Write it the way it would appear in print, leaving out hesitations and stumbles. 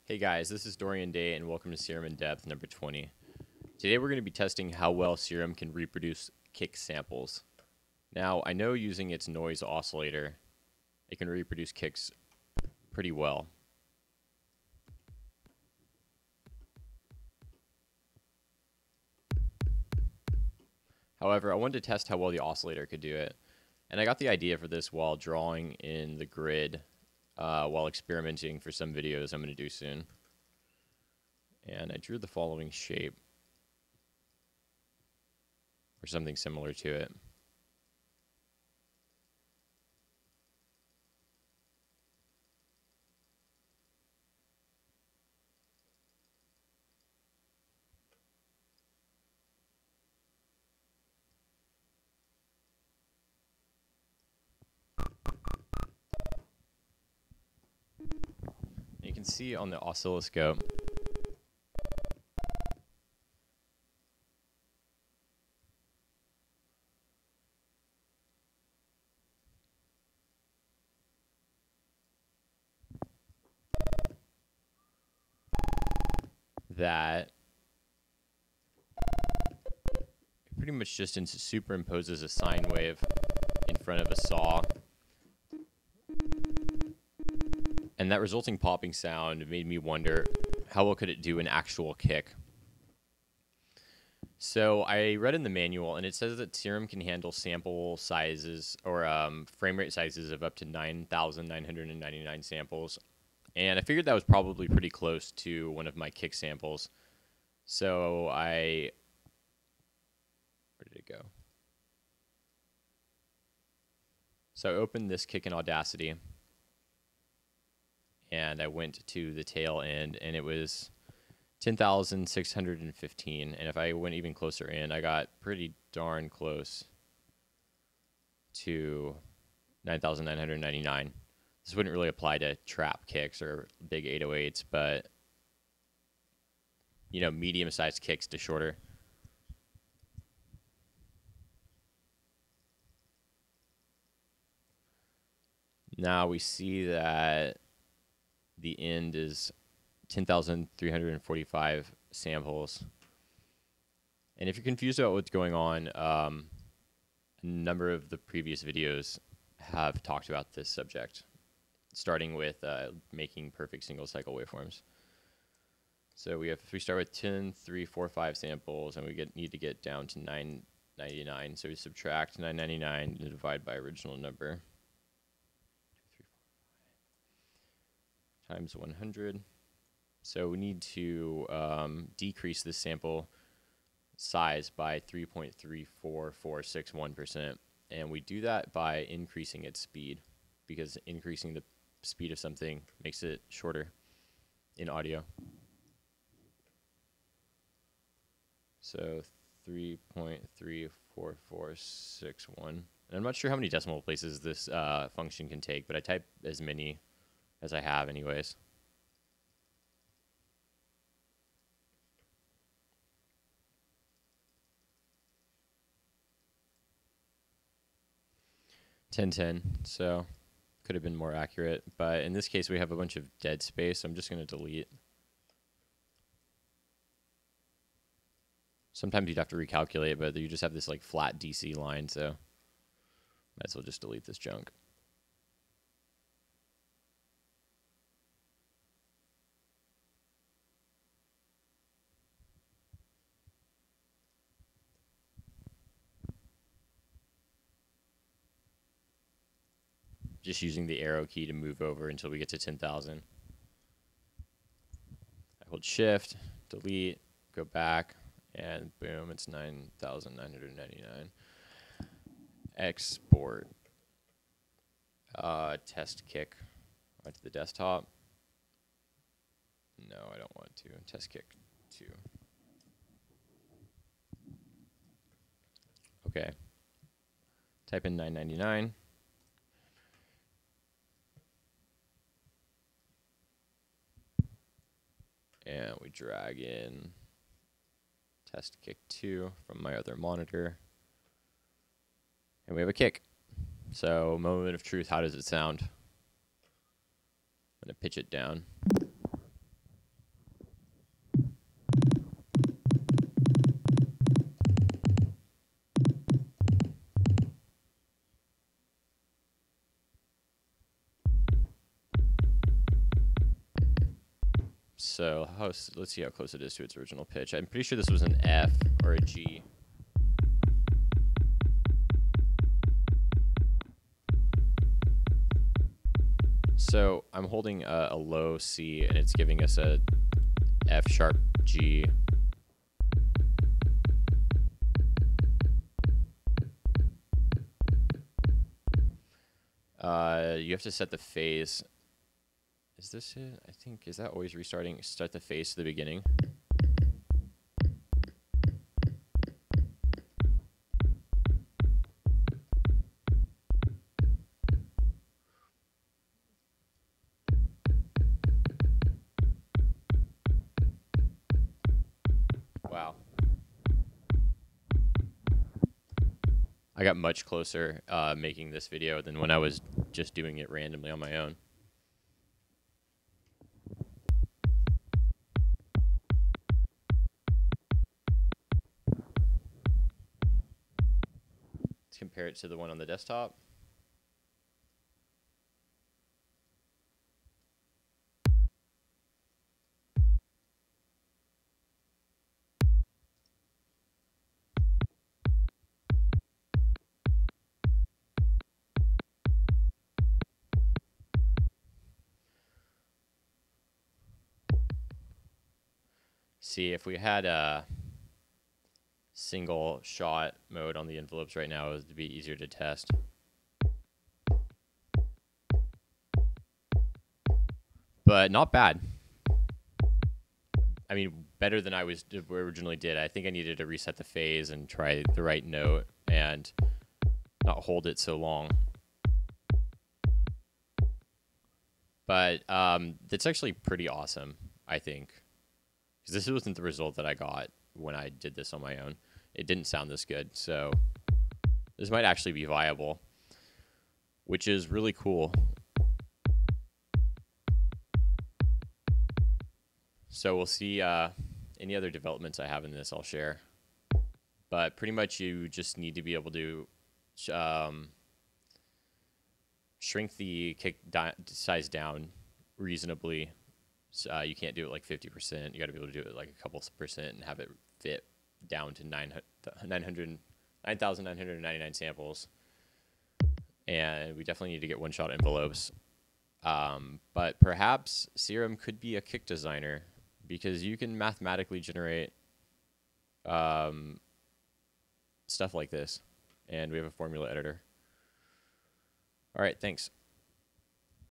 Hey guys, this is Dorian Day and welcome to Serum in Depth number 20. Today we're going to be testing how well Serum can reproduce kick samples. Now, I know using its noise oscillator, it can reproduce kicks pretty well. However, I wanted to test how well the oscillator could do it. And I got the idea for this while drawing in the grid while experimenting for some videos I'm going to do soon. And I drew the following shape, or something similar to it. You can see on the oscilloscope that it pretty much just superimposes a sine wave in front of a saw. And that resulting popping sound made me wonder, how well could it do an actual kick? So I read in the manual, and it says that Serum can handle sample sizes, or frame rate sizes of up to 9,999 samples. And I figured that was probably pretty close to one of my kick samples. So where did it go? So I opened this kick in Audacity, and I went to the tail end, and it was 10,615. And if I went even closer in, I got pretty darn close to 9,999. This wouldn't really apply to trap kicks or big 808s, but you know, medium-sized kicks to shorter. Now we see that the end is 10,345 samples. And if you're confused about what's going on, a number of the previous videos have talked about this subject, starting with making perfect single cycle waveforms. So we start with 10, 3, 4, 5 samples, and we need to get down to 999. So we subtract 999 and divide by original number. 2, 3, 4, 5 times 100. So we need to decrease the sample size by 3.34461%. And we do that by increasing its speed, because increasing the speed of something makes it shorter in audio. So 3.34461. And I'm not sure how many decimal places this function can take, but I type as many as I have anyways. So could have been more accurate, but in this case we have a bunch of dead space, so I'm just going to delete. Sometimes you'd have to recalculate, but you just have this like flat DC line, so might as well just delete this junk. Just using the arrow key to move over until we get to 10,000. I hold shift, delete, go back, and boom, it's 9,999. Export. Test kick onto the desktop. No, I don't want to. Test kick 2. Okay. Type in 999. And we drag in test kick 2 from my other monitor. And we have a kick. So, moment of truth, how does it sound? I'm going to pitch it down. So let's see how close it is to its original pitch. I'm pretty sure this was an F or a G. So I'm holding a low C, and it's giving us a F sharp G. You have to set the phase. Is this it? I think, is that always restarting? Start the phase to the beginning. Wow. I got much closer making this video than when I was just doing it randomly on my own. Let's compare it to the one on the desktop. See, if we had a single shot mode on the envelopes right now, it would be easier to test. But not bad. I mean, better than I originally did. I think I needed to reset the phase and try the right note and not hold it so long. But that's actually pretty awesome, I think. Because this wasn't the result that I got when I did this on my own. It didn't sound this good, so this might actually be viable, which is really cool. So we'll see any other developments I have in this, I'll share. But pretty much you just need to be able to shrink the kick size down reasonably. You can't do it like 50%. You got to be able to do it like a couple percent and have it fit down to 9,999 samples. And we definitely need to get one-shot envelopes. But perhaps Serum could be a kick designer because you can mathematically generate stuff like this. And we have a formula editor. All right, thanks.